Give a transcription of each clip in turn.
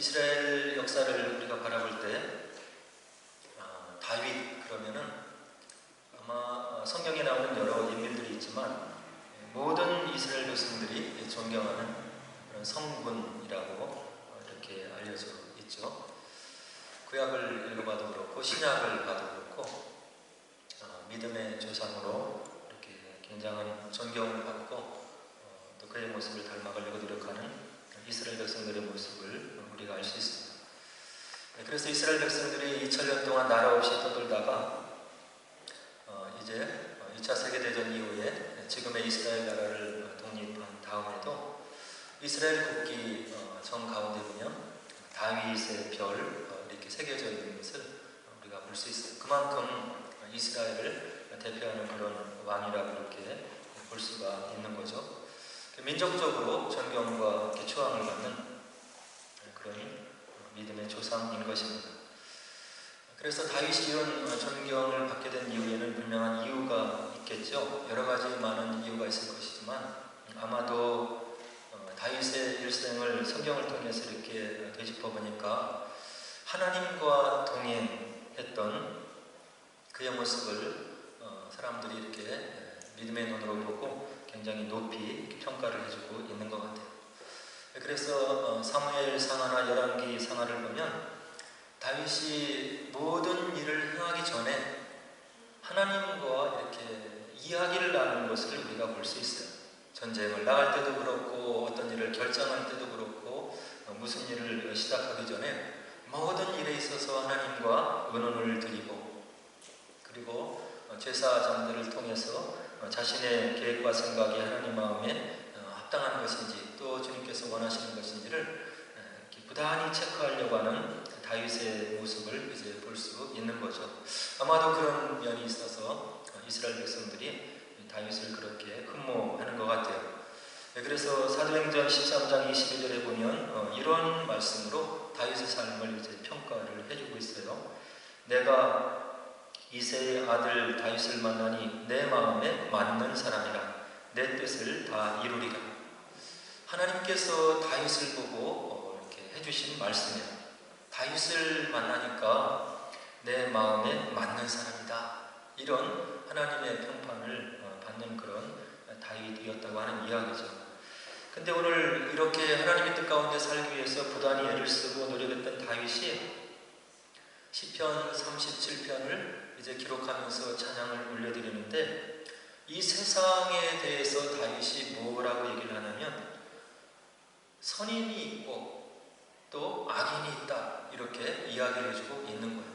이스라엘 역사를 우리가 바라볼 때 다윗 그러면은 아마 성경에 나오는 여러 인물들이 있지만 모든 이스라엘 백성들이 존경하는 그런 성군이라고 이렇게 알려져 있죠. 구약을 읽어봐도 그렇고 신약을 봐도 그렇고 믿음의 조상으로 이렇게 굉장한 존경을 받고 또 그의 모습을 닮아가려고 노력하는 이스라엘 백성들의 모습을 우리가 알 수 있습니다. 그래서 이스라엘 백성들이 2000년 동안 나라 없이 떠돌다가 이제 2차 세계대전 이후에 지금의 이스라엘 나라를 독립한 다음에도 이스라엘 국기 정 가운데 보면 다윗의 별 이렇게 새겨져 있는 것을 우리가 볼 수 있어요. 그만큼 이스라엘을 대표하는 그런 왕이라고 이렇게 볼 수가 있는 거죠. 민족적으로 존경과 초항을 받는 그런 믿음의 조상인 것입니다. 그래서 다윗이 이런 존경을 받게 된 이유에는 분명한 이유가 있겠죠. 여러 가지 많은 이유가 있을 것이지만 아마도 다윗의 일생을 성경을 통해서 이렇게 되짚어 보니까 하나님과 동행했던 그의 모습을 사람들이 이렇게 믿음의 눈으로 보고 굉장히 높이 평가를 해주고 있는 것 같아요. 그래서 사무엘 상하나 열왕기 상하를 보면 다윗이 모든 일을 행하기 전에 하나님과 이렇게 이야기를 나누는 것을 우리가 볼 수 있어요. 전쟁을 나갈 때도 그렇고 어떤 일을 결정할 때도 그렇고 무슨 일을 시작하기 전에 모든 일에 있어서 하나님과 의논을 드리고 그리고 제사장들을 통해서 자신의 계획과 생각이 하나님 마음에 합당한 것인지 또 주님께서 원하시는 것인지를 부단히 체크하려고 하는 다윗의 모습을 이제 볼 수 있는 거죠. 아마도 그런 면이 있어서 이스라엘 백성들이 다윗을 그렇게 흠모하는 것 같아요. 그래서 사도행전 13장 22절에 보면 이런 말씀으로 다윗의 삶을 이제 평가를 해주고 있어요. 내가 이새의 아들 다윗을 만나니 내 마음에 맞는 사람이라 내 뜻을 다 이루리라. 하나님께서 다윗을 보고 이렇게 해주신 말씀이에요. 다윗을 만나니까 내 마음에 맞는 사람이다. 이런 하나님의 평판을 받는 그런 다윗이었다고 하는 이야기죠. 근데 오늘 이렇게 하나님의 뜻 가운데 살기 위해서 부단히 애를 쓰고 노력했던 다윗이 시편 37편을 이제 기록하면서 찬양을 올려드리는데 이 세상에 대해서 다윗이 뭐라고 얘기를 하냐면 선인이 있고 또 악인이 있다 이렇게 이야기를 해주고 있는 거예요.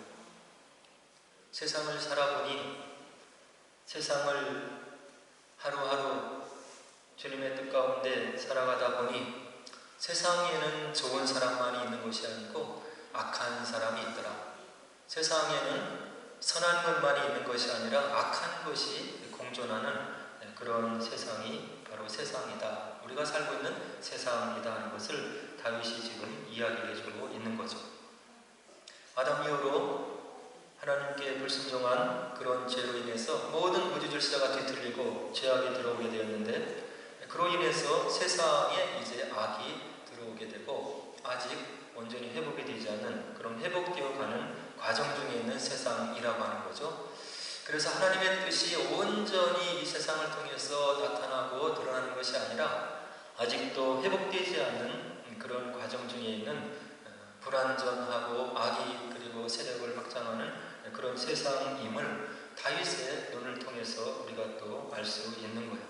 세상을 살아보니 세상을 하루하루 주님의 뜻 가운데 살아가다 보니 세상에는 좋은 사람만이 있는 것이 아니고 악한 사람이 있더라. 세상에는 선한 것만이 있는 것이 아니라 악한 것이 공존하는 그런 세상이 바로 세상이다. 우리가 살고 있는 세상이다 하는 것을 다윗이 지금 이야기를 해주고 있는 거죠. 아담 이후로 하나님께 불순종한 그런 죄로 인해서 모든 우주 질서가 뒤틀리고 죄악이 들어오게 되었는데 그로 인해서 세상에 이제 악이 들어오게 되고 아직 온전히 회복이 되지 않는 그런 회복되어 가는 과정 중에 있는 세상이라고 하는 거죠. 그래서 하나님의 뜻이 온전히 이 세상을 통해서 나타나고 드러나는 것이 아니라 아직도 회복되지 않는 그런 과정 중에 있는 불완전하고 악이 그리고 세력을 확장하는 그런 세상임을 다윗의 눈을 통해서 우리가 또 알 수 있는 거예요.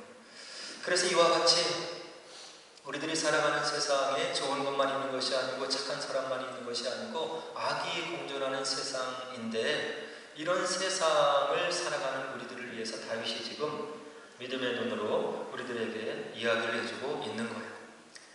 그래서 이와 같이 우리들이 살아가는 세상에 좋은 것만 있는 것이 아니고 착한 사람만 있는 것이 아니고 악이 공존하는 세상인데 이런 세상을 살아가는 우리들을 위해서 다윗이 지금 믿음의 눈으로 우리들에게 이야기를 해주고 있는 거예요.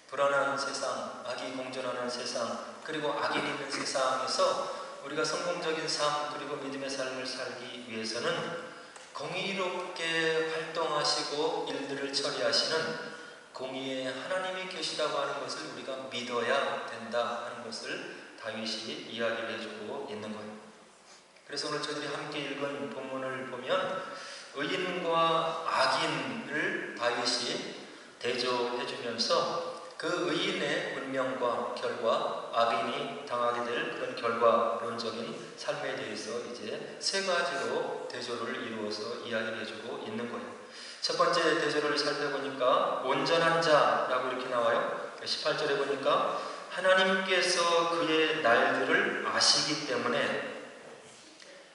불안한 세상, 악이 공존하는 세상, 그리고 악인이 있는 세상에서 우리가 성공적인 삶 그리고 믿음의 삶을 살기 위해서는 공의롭게 활동하시고 일들을 처리하시는 공의의 하나님이 계시다고 하는 것을 우리가 믿어야 된다 하는 것을 다윗이 이야기를 해주고 있는 거예요. 그래서 오늘 저희들이 함께 읽은 본문을 보면 의인과 악인을 다윗이 대조해 주면서 그 의인의 운명과 결과, 악인이 당하게 될 그런 결과론적인 삶에 대해서 이제 세 가지로 대조를 이루어서 이야기를 해주고 있는 거예요. 첫 번째 대조를 살펴보니까 온전한 자라고 이렇게 나와요. 18절에 보니까 하나님께서 그의 날들을 아시기 때문에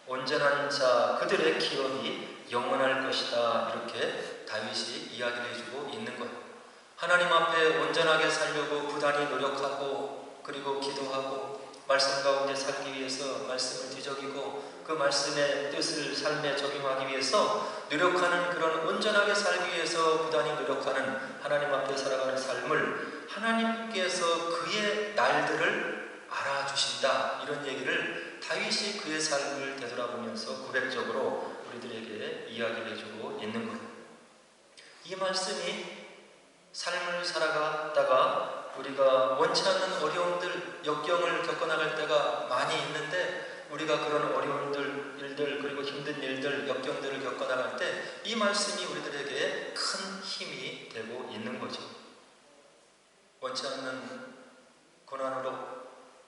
온전한 자 그들의 기업이 영원할 것이다, 이렇게 다윗이 이야기를 해주고 있는 거예요. 하나님 앞에 온전하게 살려고 부단히 노력하고, 그리고 기도하고, 말씀 가운데 살기 위해서 말씀을 뒤적이고 그 말씀의 뜻을 삶에 적용하기 위해서 노력하는, 그런 온전하게 살기 위해서 부단히 노력하는 하나님 앞에 살아가는 삶을 하나님께서 그의 날들을 알아주신다, 이런 얘기를 다윗이 그의 삶을 되돌아보면서 고백적으로 우리들에게 이야기를 해주고 있는 거예요. 이 말씀이 삶을 살아가다가 우리가 원치 않는 어려움들, 역경을 겪어나갈 때가 많이 있는데, 우리가 그런 어려움들, 일들, 그리고 힘든 일들, 역경들을 겪어나갈 때 이 말씀이 우리들에게 큰 힘이 되고 있는 거죠. 원치 않는 고난으로,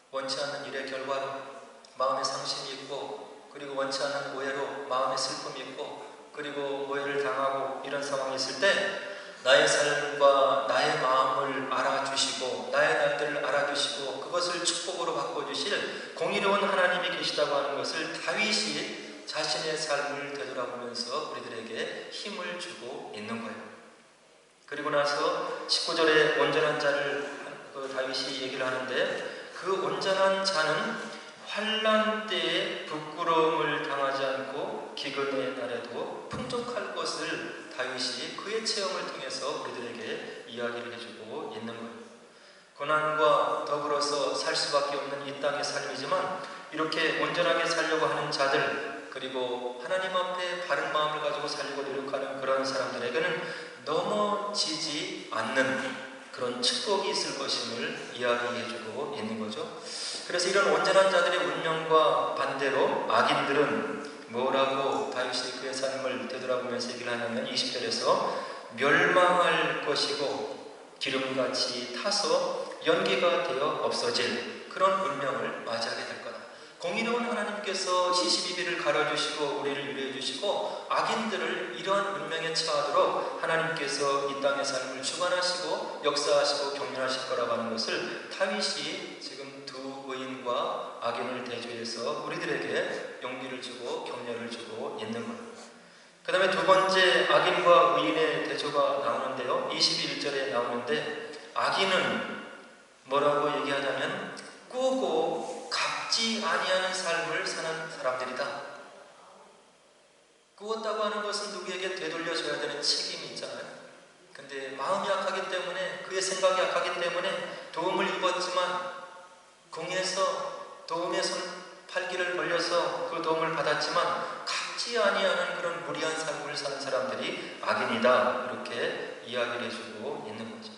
원치 않는 일의 결과로 마음에 상심이 있고, 그리고 원치 않는 오해로 마음에 슬픔이 있고, 그리고 오해를 당하고 이런 상황이 있을 때 나의 삶과 나의 마음을 알아주시고 나의 날들을 알아주시고 그것을 축복으로 바꿔주실 공의로운 하나님이 계시다고 하는 것을 다윗이 자신의 삶을 되돌아보면서 우리들에게 힘을 주고 있는 거예요. 그리고 나서 19절에 온전한 자를 다윗이 얘기를 하는데, 그 온전한 자는 환난 때에 부끄러움을 당하지 않고 기근의 날에도 풍족할 것을 다윗이 그의 체험을 통해서 우리들에게 이야기를 해주고 있는 거예요. 고난과 더불어서 살 수밖에 없는 이 땅의 삶이지만 이렇게 온전하게 살려고 하는 자들, 그리고 하나님 앞에 바른 마음을 가지고 살려고 노력하는 그런 사람들에게는 넘어지지 않는 그런 축복이 있을 것임을 이야기해주고 있는 거죠. 그래서 이런 온전한 자들의 운명과 반대로 악인들은 뭐라고 다윗이 그의 삶을 되돌아보면서 얘기를 하냐면 20절에서 멸망할 것이고 기름같이 타서 연기가 되어 없어질 그런 운명을 맞이하게 될 거다. 공의로운 하나님께서 시시비비를 가려주시고 우리를 유래해 주시고, 악인들을 이러한 운명에 처하도록 하나님께서 이 땅의 삶을 주관하시고 역사하시고 경륜하실 거라고 하는 것을 다윗이 지금 두 의인과 악인을 대조해서 우리들에게 용기를 주고 격려를 주고 있는 거예요. 그 다음에 두 번째 악인과 의인의 대조가 나오는데요, 21절에 나오는데, 악인은 뭐라고 얘기하냐면 꾸고 갚지 아니하는 삶을 사는 사람들이다. 꾸었다고 하는 것은 누구에게 되돌려줘야 되는 책임이 있잖아요. 근데 마음이 약하기 때문에, 그의 생각이 약하기 때문에 도움을 입었지만 궁에서 도움의 손 팔기를 벌려서 그 도움을 받았지만 갚지 아니하는 그런 무리한 삶을 사는 사람들이 악인이다, 이렇게 이야기를 해주고 있는 거죠.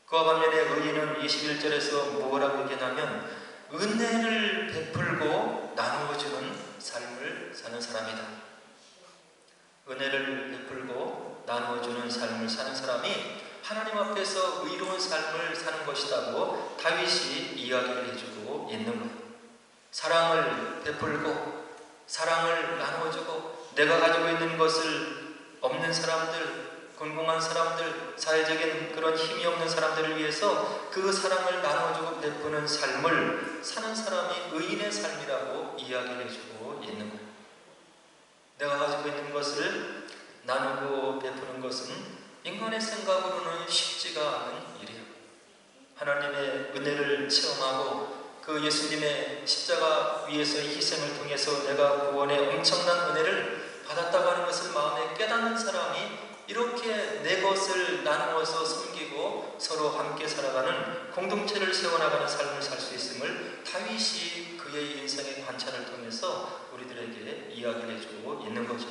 그와 반면에 의인은 21절에서 뭐라고 얘기하냐면 은혜를 베풀고 나누어주는 삶을 사는 사람이다. 은혜를 베풀고 나누어주는 삶을 사는 사람이 하나님 앞에서 의로운 삶을 사는 것이라고 다윗이 이야기를 해주고 있는 거예요. 사랑을 베풀고 사랑을 나누어주고, 내가 가지고 있는 것을 없는 사람들, 곤궁한 사람들, 사회적인 그런 힘이 없는 사람들을 위해서 그 사랑을 나눠주고 베푸는 삶을 사는 사람이 의인의 삶이라고 이야기를 해주고 있는 거예요. 내가 가지고 있는 것을 나누고 베푸는 것은 인간의 생각으로는 쉽지가 않은 일이에요. 하나님의 은혜를 체험하고 그 예수님의 십자가 위에서의 희생을 통해서 내가 구원의 엄청난 은혜를 받았다고 하는 것을 마음에 깨닫는 사람이 이렇게 내 것을 나누어서 섬기고 서로 함께 살아가는 공동체를 세워나가는 삶을 살 수 있음을 다윗이 그의 인생의 관찰을 통해서 우리들에게 이야기를 해주고 있는 거죠.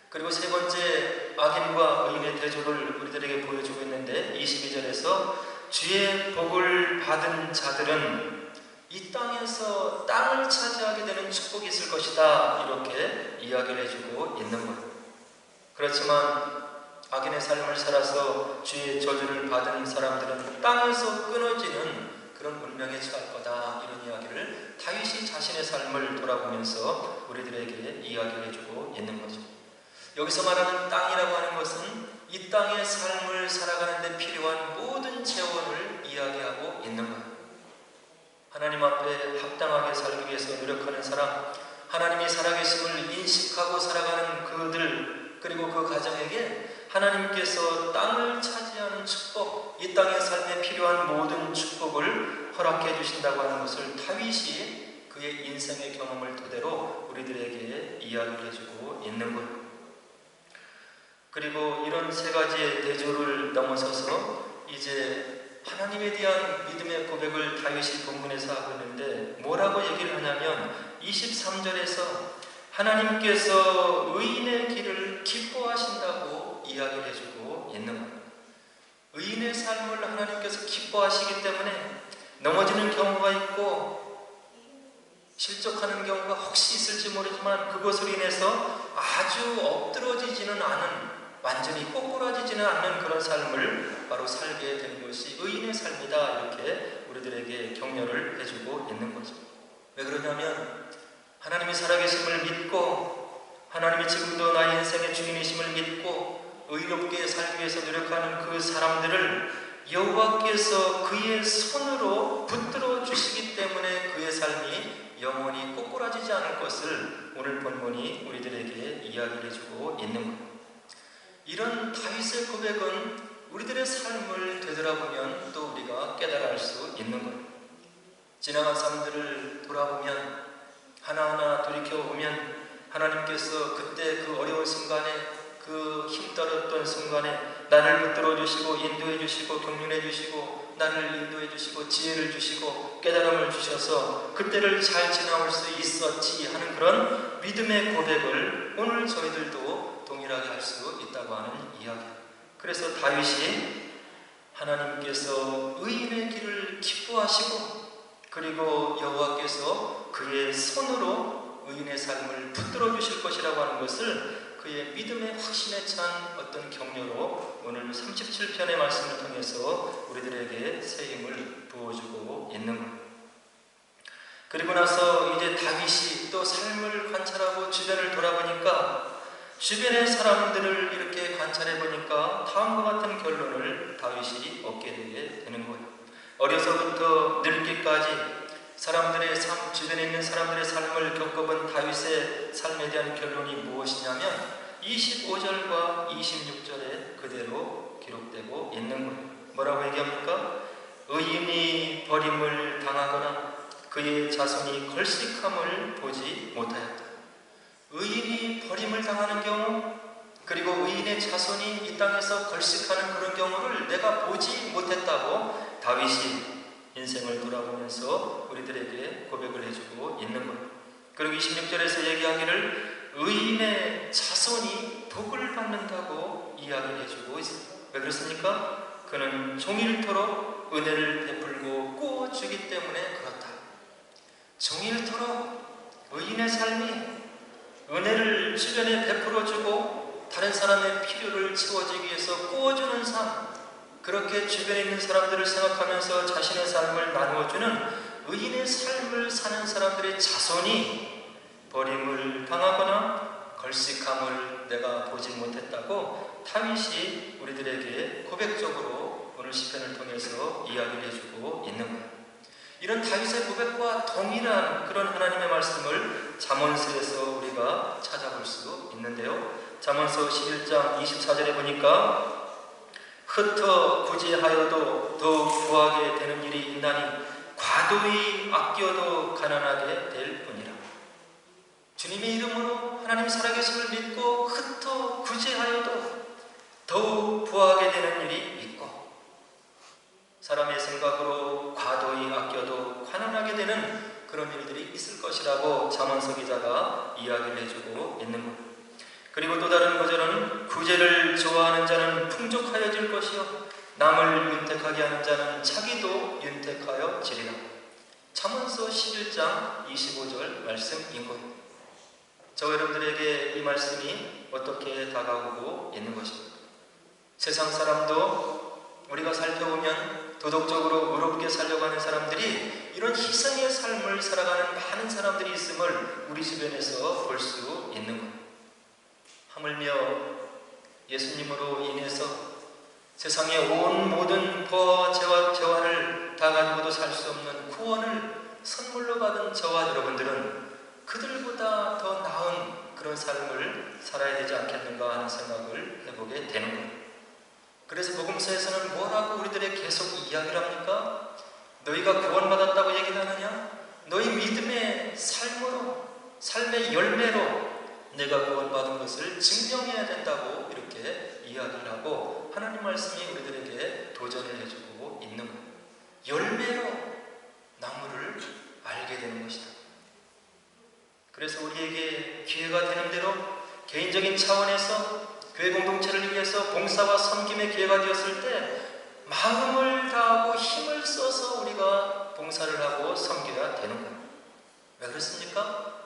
그리고 세 번째 악인과 의인의 대조를 우리들에게 보여주고 있는데 22절에서 주의 복을 받은 자들은 이 땅에서 땅을 차지하게 되는 축복이 있을 것이다, 이렇게 이야기를 해주고 있는 거예요. 그렇지만 악인의 삶을 살아서 주의 저주를 받은 사람들은 땅에서 끊어지는 그런 운명에 처할 거다. 이런 이야기를 다윗이 자신의 삶을 돌아보면서 우리들에게 이야기해주고 있는 거죠. 여기서 말하는 땅이라고 하는 것은 이 땅의 삶을 살아가는 데 필요한 모든 재원을 이야기하고 있는 거예요. 하나님 앞에 합당하게 살기 위해서 노력하는 사람, 하나님이 살아계심을 인식하고 살아가는 그들, 그리고 그 가정에게 하나님께서 땅을 차지하는 축복, 이 땅의 삶에 필요한 모든 축복을 허락해 주신다고 하는 것을 다윗이 그의 인생의 경험을 토대로 우리들에게 이야기를 해주고 있는 거예요. 그리고 이런 세 가지의 대조를 넘어서서 이제 하나님에 대한 믿음의 고백을 다윗이 본문에서 하고 있는데 뭐라고 얘기를 하냐면 23절에서 하나님께서 의인의 길을 기뻐하신다고 이야기를 해주고 있는 거예요. 의인의 삶을 하나님께서 기뻐하시기 때문에 넘어지는 경우가 있고 실족하는 경우가 혹시 있을지 모르지만 그것으로 인해서 아주 엎드러지지는 않은, 완전히 꼬꾸라지지는 않는 그런 삶을 바로 살게 되는 것이 의인의 삶이다. 이렇게 우리들에게 격려를 해주고 있는 거죠. 왜 그러냐면 하나님이 살아계심을 믿고 하나님이 지금도 나의 인생의 주인이심을 믿고 의롭게 살기 위해서 노력하는 그 사람들을 여호와께서 그의 손으로 붙들어 주시기 때문에 그의 삶이 영원히 꼬꾸라지지 않을 것을 오늘 본문이 우리들에게 이야기를 해주고 있는 거예요. 이런 다윗의 고백은 우리들의 삶을 되돌아보면 또 우리가 깨달아 알 수 있는 거예요. 지나간 삶들을 돌아보면 하나하나 돌이켜보면 하나님께서 그때 그 어려운 순간에, 그 힘들었던 순간에 나를 붙들어 주시고 인도해 주시고 격려해 주시고 나를 인도해 주시고 지혜를 주시고 깨달음을 주셔서 그때를 잘 지나올 수 있었지 하는 그런 믿음의 고백을 오늘 저희들도 동일하게 할 수 있다고 하는 이야기예요. 그래서 다윗이 하나님께서 의인의 길을 기뻐하시고 그리고 여호와께서 그의 손으로 의인의 삶을 붙들어 주실 것이라고 하는 것을 그의 믿음의 확신에 찬 어떤 격려로 오늘 37편의 말씀을 통해서 우리들에게 새 힘을 부어주고 있는 거예요. 그리고 나서 이제 다윗이 또 삶을 관찰하고 주변을 돌아보니까 주변의 사람들을 이렇게 관찰해 보니까 다음과 같은 결론을 다윗이 얻게 되게 되는 거예요. 어려서부터 늙기까지 사람들의 삶, 주변에 있는 사람들의 삶을 겪어본 다윗의 삶에 대한 결론이 무엇이냐면 25절과 26절에 그대로 기록되고 있는 거예요. 뭐라고 얘기합니까? 의인이 버림을 당하거나 그의 자손이 걸식함을 보지 못하였다. 의인이 버림을 당하는 경우, 그리고 의인의 자손이 이 땅에서 걸식하는 그런 경우를 내가 보지 못했다고 다윗이 인생을 돌아보면서 우리들에게 고백을 해주고 있는 거예요. 그리고 26절에서 얘기하기를 의인의 자손이 복을 받는다고 이야기를 해주고 있어요. 왜 그렇습니까? 그는 종일토록 은혜를 베풀고 꾸어주기 때문에 그렇다. 종일토록 의인의 삶이 은혜를 주변에 베풀어주고 다른 사람의 필요를 채워주기 위해서 꾸어주는 삶, 그렇게 주변에 있는 사람들을 생각하면서 자신의 삶을 나누어주는 의인의 삶을 사는 사람들의 자손이 버림을 당하거나 걸식함을 내가 보지 못했다고 다윗이 우리들에게 고백적으로 오늘 시편을 통해서 이야기를 해주고 있는 거예요. 이런 다윗의 고백과 동일한 그런 하나님의 말씀을 잠언서에서 우리가 찾아볼 수 있는데요. 잠언서 11장 24절에 보니까 흩어 구제하여도 더욱 구하게 되는 일이 있나니 과도히 아껴도 가난하게 될 뿐이라. 주님의 이름으로 하나님 살아계심을 믿고 흩어 구제하여도 더욱 부하게 되는 일이 있고 사람의 생각으로 과도히 아껴도 가난하게 되는 그런 일들이 있을 것이라고 잠언서 기자가 이야기를 해주고 있는 것. 그리고 또 다른 구절은 구제를 좋아하는 자는 풍족하여질 것이요 남을 윤택하게 하는 자는 자기도 윤택하여 지리라. 잠언서 11장 25절 말씀인 거예요. 저 여러분들에게 이 말씀이 어떻게 다가오고 있는 것입니까? 세상 사람도 우리가 살펴보면 도덕적으로 의롭게 살려고 하는 사람들이 이런 희생의 삶을 살아가는 많은 사람들이 있음을 우리 주변에서 볼 수 있는 것. 하물며 예수님으로 인해서 세상의 온 모든 보아와 재환을 다 가지고도 살 수 없는 구원을 선물로 받은 저와 여러분들은 그들보다 더 나은 그런 삶을 살아야 되지 않겠는가 하는 생각을 해보게 되는 거예요. 그래서 복음서에서는 뭐라고 우리들에게 계속 이야기를 합니까? 너희가 구원받았다고 얘기를 하느냐? 너희 믿음의 삶으로, 삶의 열매로 내가 구원받은 것을 증명해야 된다고 이렇게 이야기를 하고 하나님 말씀이 우리들에게 도전을 해주고 있는 거예요. 열매로 나무를 알게 되는 것이다. 그래서 우리에게 기회가 되는 대로 개인적인 차원에서 교회 공동체를 위해서 봉사와 섬김의 기회가 되었을 때 마음을 다하고 힘을 써서 우리가 봉사를 하고 섬겨야 되는 거예요. 왜 그렇습니까?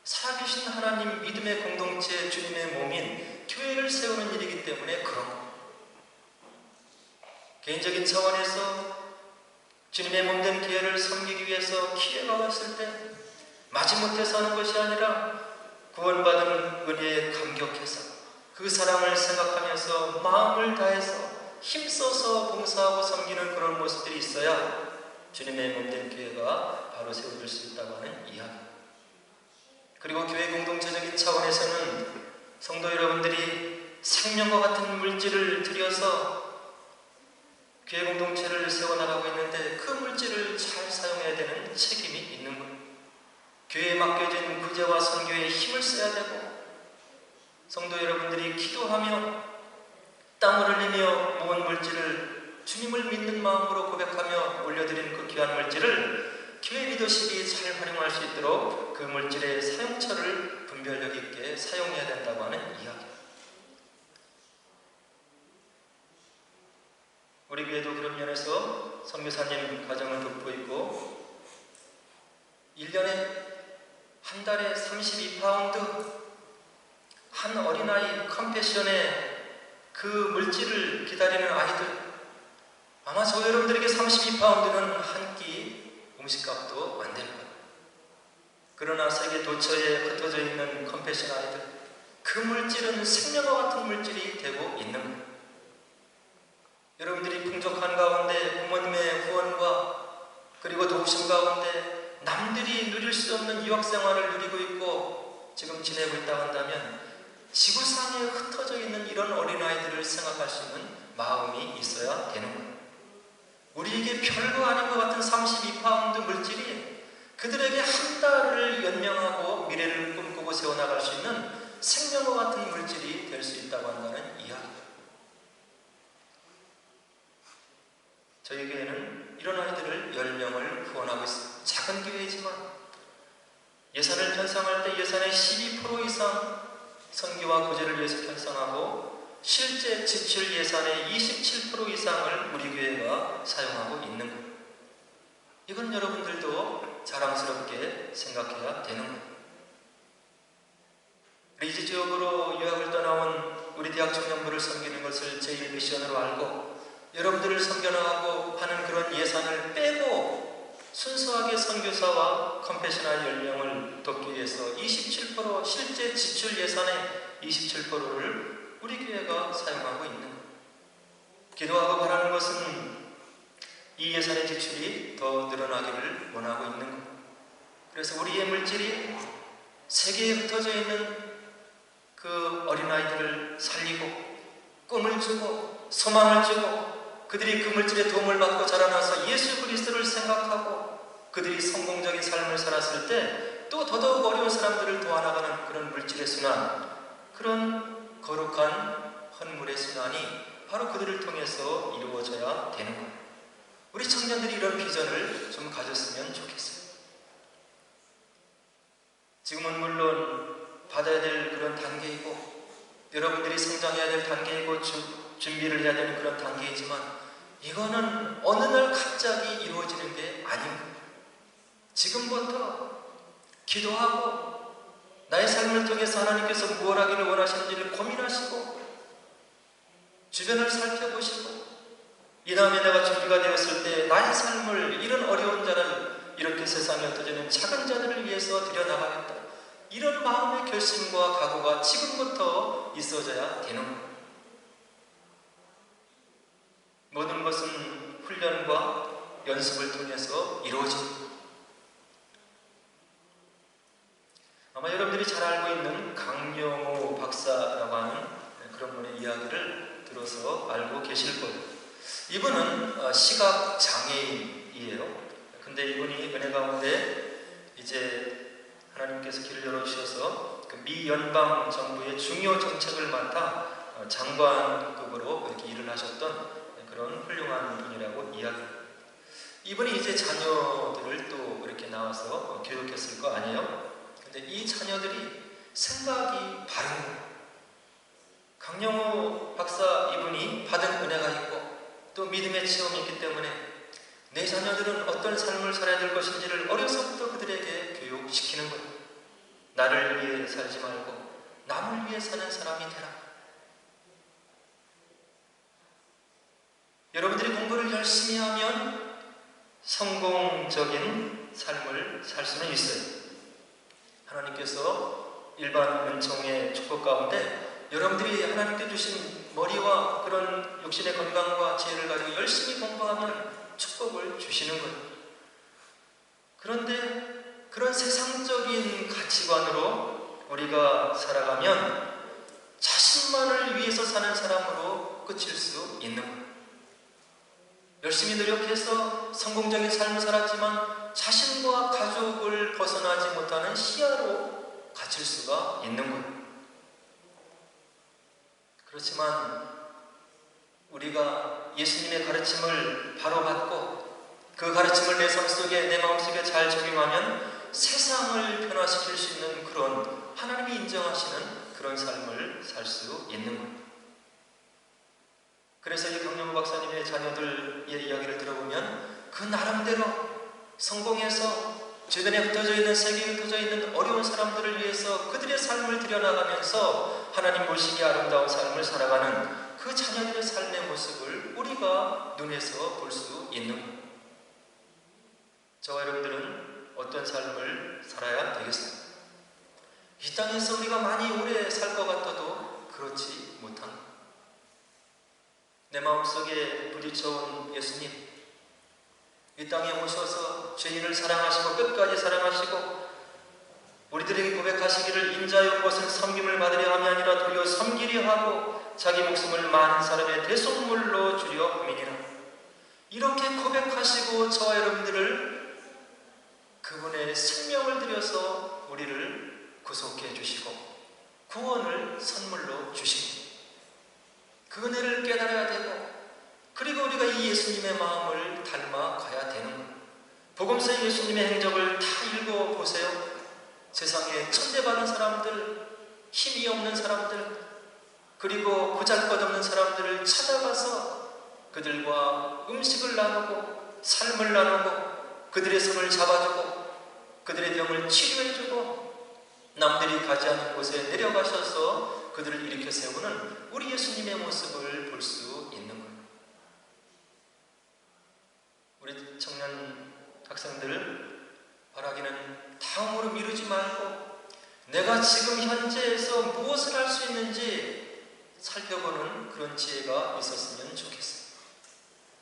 살아계신 하나님 믿음의 공동체 주님의 몸인 교회를 세우는 일이기 때문에 그런 거예요. 개인적인 차원에서 주님의 몸된 교회를 섬기기 위해서 기회가 왔을 때 마지못해서 하는 것이 아니라 구원받은 은혜에 감격해서 그 사랑을 생각하면서 마음을 다해서 힘써서 봉사하고 섬기는 그런 모습들이 있어야 주님의 몸된 교회가 바로 세워질 수 있다고 하는 이야기. 그리고 교회 공동체적인 차원에서는 성도 여러분들이 생명과 같은 물질을 들여서 교회 공동체를 세워나가고 있는데 그 물질을 잘 사용해야 되는 책임이 있는 거예요. 교회에 맡겨진 구제와 선교에 힘을 써야 되고 성도 여러분들이 기도하며 땀을 흘리며 모은 물질을 주님을 믿는 마음으로 고백하며 올려드린 그 귀한 물질을 교회 리더십이 잘 활용할 수 있도록 그 물질의 사용처를 분별력 있게 사용해야 된다고 하는 이야기입니다. 우리 교회도 그런 면에서 선교사님 가정을 돕고 있고 1년에 한 달에 32파운드 한 어린아이 컴패션에 그 물질을 기다리는 아이들, 아마 저 여러분들에게 32파운드는 한 끼 음식값도 안 될 거예요. 그러나 세계 도처에 흩어져 있는 컴패션 아이들, 그 물질은 생명과 같은 물질이 되고 있는 거예요. 여러분들이 풍족한 가운데 부모님의 후원과 그리고 도우심 가운데 남들이 누릴 수 없는 유학생활을 누리고 있고 지금 지내고 있다고 한다면 지구상에 흩어져 있는 이런 어린아이들을 생각할 수 있는 마음이 있어야 되는 거예요. 우리에게 별거 아닌 것 같은 32파운드 물질이 그들에게 한 달을 연명하고 미래를 꿈꾸고 세워나갈 수 있는 생명과 같은 물질이 될 수 있다고 한다는 이야기입니다. 저희 교회는 이런 아이들을 10명을 후원하고 있습니다. 작은 교회이지만 예산을 편성할 때 예산의 12% 이상 선교와 구제를 위해서 편성하고 실제 지출 예산의 27% 이상을 우리 교회가 사용하고 있는 것. 이건 여러분들도 자랑스럽게 생각해야 되는 것. 리즈 지역으로 유학을 떠나온 우리 대학 청년부를 섬기는 것을 제1 미션으로 알고 여러분들을 섬겨나가고 하는 그런 예산을 빼고 순수하게 선교사와 컴패셔널 10명을 돕기 위해서 27% 실제 지출 예산의 27%를 우리 교회가 사용하고 있는 것. 기도하고 바라는 것은 이 예산의 지출이 더 늘어나기를 원하고 있는 것. 그래서 우리의 물질이 세계에 흩어져 있는 그 어린아이들을 살리고 꿈을 주고 소망을 주고 그들이 그 물질의 도움을 받고 자라나서 예수 그리스도를 생각하고 그들이 성공적인 삶을 살았을 때 또 더더욱 어려운 사람들을 도와나가는 그런 물질의 순환, 그런 거룩한 헌물의 순환이 바로 그들을 통해서 이루어져야 되는 거예요. 우리 청년들이 이런 비전을 좀 가졌으면 좋겠어요. 지금은 물론 받아야 될 그런 단계이고 여러분들이 성장해야 될 단계이고 준비를 해야 되는 그런 단계이지만 이거는 어느 날 갑자기 이루어지는 게 아닙니다. 지금부터 기도하고 나의 삶을 통해서 하나님께서 무엇 하기를 원하시는지를 고민하시고 주변을 살펴보시고 이 다음에 내가 준비가 되었을 때 나의 삶을 이런 어려운 자를 이렇게 세상에 흩어지는 작은 자들을 위해서 드려나가겠다. 이런 마음의 결심과 각오가 지금부터 있어져야 되는 거예요. 모든 것은 훈련과 연습을 통해서 이루어집니다. 아마 여러분들이 잘 알고 있는 강영호 박사라고 하는 그런 분의 이야기를 들어서 알고 계실 거예요. 이분은 시각 장애인이에요. 근데 이분이 은혜 가운데 이제 하나님께서 길을 열어주셔서 그 미 연방 정부의 중요 정책을 맡아 장관급으로 이렇게 일을 하셨던 그런 훌륭한 분이라고 이야기합니다. 이분이 이제 자녀들을 또 이렇게 나와서 교육했을 거 아니에요? 근데 이 자녀들이 생각이 바른 거예요. 강영호 박사 이분이 받은 은혜가 있고 또 믿음의 체험이 있기 때문에 내 자녀들은 어떤 삶을 살아야 될 것인지를 어려서부터 그들에게 교육시키는 거예요. 나를 위해 살지 말고 남을 위해 사는 사람이 되라. 여러분들이 공부를 열심히 하면 성공적인 삶을 살 수는 있어요. 하나님께서 일반 은총의 축복 가운데 여러분들이 하나님께 주신 머리와 그런 육신의 건강과 지혜를 가지고 열심히 공부하면 축복을 주시는 거예요. 그런데 그런 세상적인 가치관으로 우리가 살아가면 자신만을 위해서 사는 사람으로 끝일 수 있는 거예요. 열심히 노력해서 성공적인 삶을 살았지만 자신과 가족을 벗어나지 못하는 시야로 갇힐 수가 있는 거예요. 그렇지만 우리가 예수님의 가르침을 바로 받고 그 가르침을 내 삶 속에, 내 마음속에 잘 적용하면 세상을 변화시킬 수 있는 그런 하나님이 인정하시는 그런 삶을 살 수 있는 거예요. 그래서 이 강영호 박사님의 자녀들의 이야기를 들어보면 그 나름대로 성공해서 주변에 흩어져 있는, 세계에 흩어져 있는 어려운 사람들을 위해서 그들의 삶을 들여나가면서 하나님 보시기에 아름다운 삶을 살아가는 그 자녀들의 삶의 모습을 우리가 눈에서 볼 수 있는 거예요. 저와 여러분들은 어떤 삶을 살아야 되겠습니까? 이 땅에서 우리가 많이 오래 살 것 같아도 그렇지 못한 것. 내 마음속에 부딪혀온 예수님, 이 땅에 오셔서 죄인을 사랑하시고 끝까지 사랑하시고 우리들에게 고백하시기를 인자여 것은 섬김을 받으려 함이 아니라 도리어 섬기려 하고 자기 목숨을 많은 사람의 대속물로 주려 함이니라. 이렇게 고백하시고 저와 여러분들을 그분의 생명을 들여서 우리를 구속해 주시고 구원을 선물로 주시고 그 은혜를 깨달아야 되고 그리고 우리가 이 예수님의 마음을 닮아가야 되는 거예요. 복음서의 예수님의 행적을 다 읽어보세요. 세상에 천대받은 사람들, 힘이 없는 사람들, 그리고 보잘것없는 사람들을 찾아가서 그들과 음식을 나누고 삶을 나누고 그들의 손을 잡아주고 그들의 병을 치료해주고 남들이 가지 않은 곳에 내려가셔서 그들을 일으켜 세우는 우리 예수님의 모습을 볼 수 있는 거예요. 우리 청년 학생들 바라기는 다음으로 미루지 말고 내가 지금 현재에서 무엇을 할 수 있는지 살펴보는 그런 지혜가 있었으면 좋겠어요.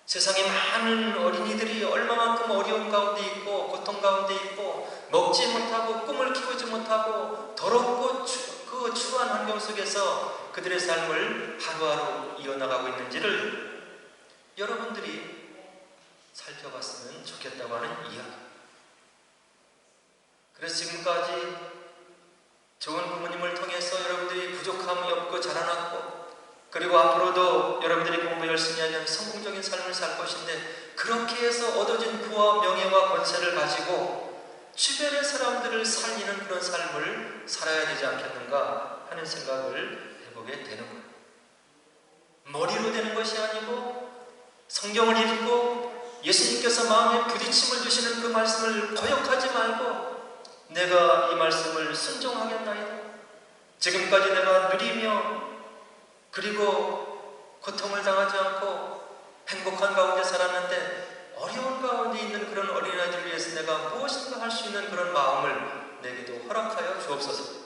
세상에 많은 어린이들이 얼마만큼 어려운 가운데 있고 고통 가운데 있고 먹지 못하고 꿈을 키우지 못하고 더럽고 그 추한 환경 속에서 그들의 삶을 하루하루 이어나가고 있는지를 여러분들이 살펴봤으면 좋겠다고 하는 이야기. 그래서 지금까지 좋은 부모님을 통해서 여러분들이 부족함이 없고 자라났고 그리고 앞으로도 여러분들이 공부 열심히 하면 성공적인 삶을 살 것인데 그렇게 해서 얻어진 부와 명예와 권세를 가지고 주변의 사람들을 살리는 그런 삶을 살아야 되지 않겠는가 하는 생각을 해보게 되는 거예요. 머리로 되는 것이 아니고 성경을 읽고 예수님께서 마음에 부딪힘을 주시는 그 말씀을 거역하지 말고 내가 이 말씀을 순종하겠나이다. 지금까지 내가 누리며 그리고 고통을 당하지 않고 행복한 가운데 살았는데 어려운 가운데 있는 그런 어린아이들을 위해서 내가 무엇인가 할 수 있는 그런 마음을 내게도 허락하여 주옵소서.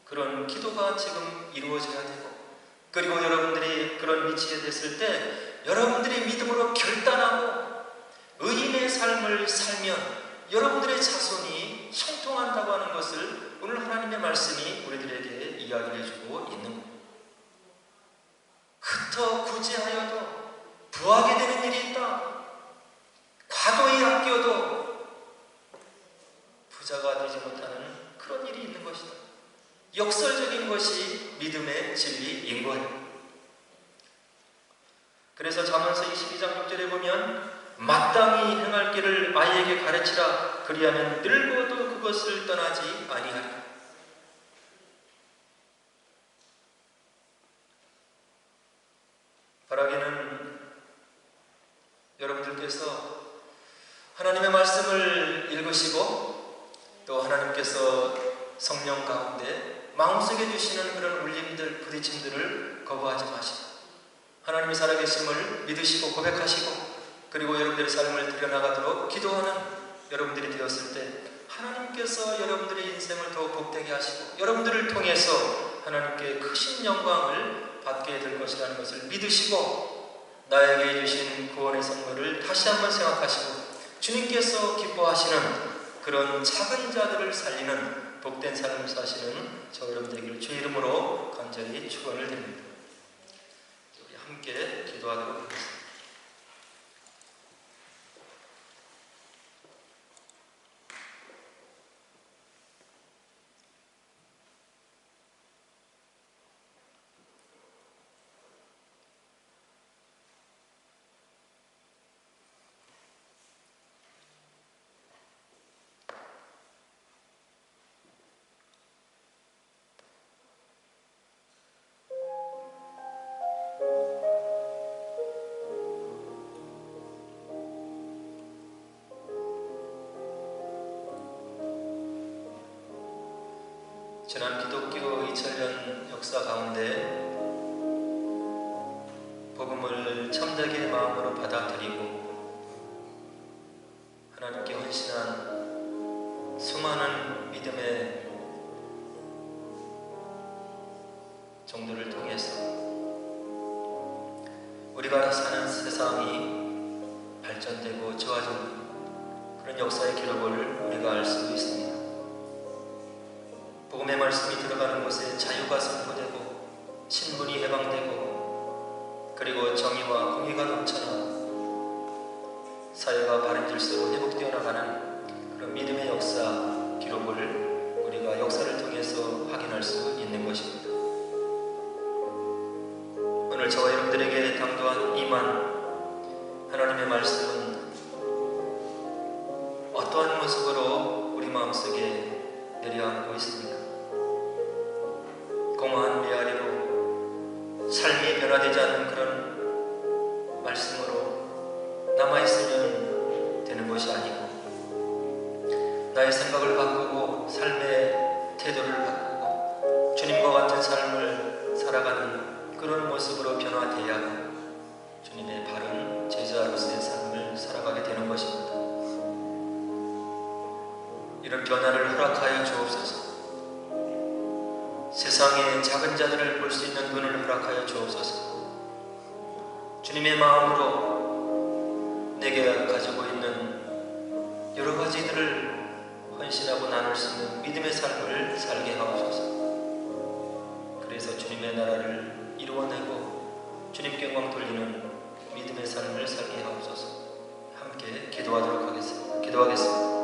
그런 기도가 지금 이루어져야 되고, 그리고 여러분들이 그런 위치에 됐을 때 여러분들이 믿음으로 결단하고 의인의 삶을 살면 여러분들의 자손이 형통한다고 하는 것을 오늘 하나님의 말씀이 우리들에게 이야기를 해주고 있는 겁니다. 흩어 구제하여도 부하게 되는 일이 있다. 과도히 아껴도 부자가 되지 못하는 그런 일이 있는 것이다. 역설적인 것이 믿음의 진리인 거예요. 그래서 잠언서 22장 6절에 보면 마땅히 행할 길을 아이에게 가르치라. 그리하면 늙어도 그것을 떠나지 아니하리라. 바라기는 여러분들께서 하나님의 말씀을 읽으시고 또 하나님께서 성령 가운데 마음속에 주시는 그런 울림들, 부딪힘들을 거부하지 마시고 하나님의 살아계심을 믿으시고 고백하시고 그리고 여러분들의 삶을 드려나가도록 기도하는 여러분들이 되었을 때 하나님께서 여러분들의 인생을 더 복되게 하시고 여러분들을 통해서 하나님께 크신 영광을 받게 될 것이라는 것을 믿으시고 나에게 주신 구원의 선물을 다시 한번 생각하시고 주님께서 기뻐하시는 그런 작은 자들을 살리는 복된 삶을 사시는 저 여러분들에게 주의 이름으로 간절히 축원을 드립니다. 우리 함께 기도하도록 하겠습니다. 지난 기독교 2000년 역사 가운데 복음을 참되게 마음으로 받아들이고 하나님께 헌신한 수많은 믿음의 정도를 통해서 우리가 사는 세상이 발전되고 좋아지는 그런 역사의 기록을 우리가 알 수 있습니다. 복음의 말씀이 들어가는 곳에 자유가 선포되고 신분이 해방되고 그리고 정의와 공의가 넘쳐나 사회가 바른 질서로 회복되어 나가는 그런 믿음의 역사 기록을 우리가 역사를 통해서 확인할 수 있는 것입니다. 오늘 저와 여러분들에게 당도한 이만 하나님의 말씀은 어떠한 모습으로 우리 마음속에 내려앉고 있습니까? 공허한 메아리로 삶이 변화되지 않는 그런 말씀으로 남아있으면 되는 것이 아니고 나의 생각을 바꾸고 삶의 태도를 바꾸고 주님과 같은 삶을 살아가는 그런 모습으로 변화되어야 주님의 바른 제자로서의 삶을 살아가게 되는 것입니다. 이런 변화를 허락하여 주옵소서. 세상의 작은 자들을 볼 수 있는 눈을 허락하여 주옵소서. 주님의 마음으로 내게 가지고 있는 여러 가지들을 헌신하고 나눌 수 있는 믿음의 삶을 살게 하옵소서. 그래서 주님의 나라를 이루어내고 주님께 영광 돌리는 믿음의 삶을 살게 하옵소서. 함께 기도하도록 하겠습니다. 기도하겠습니다.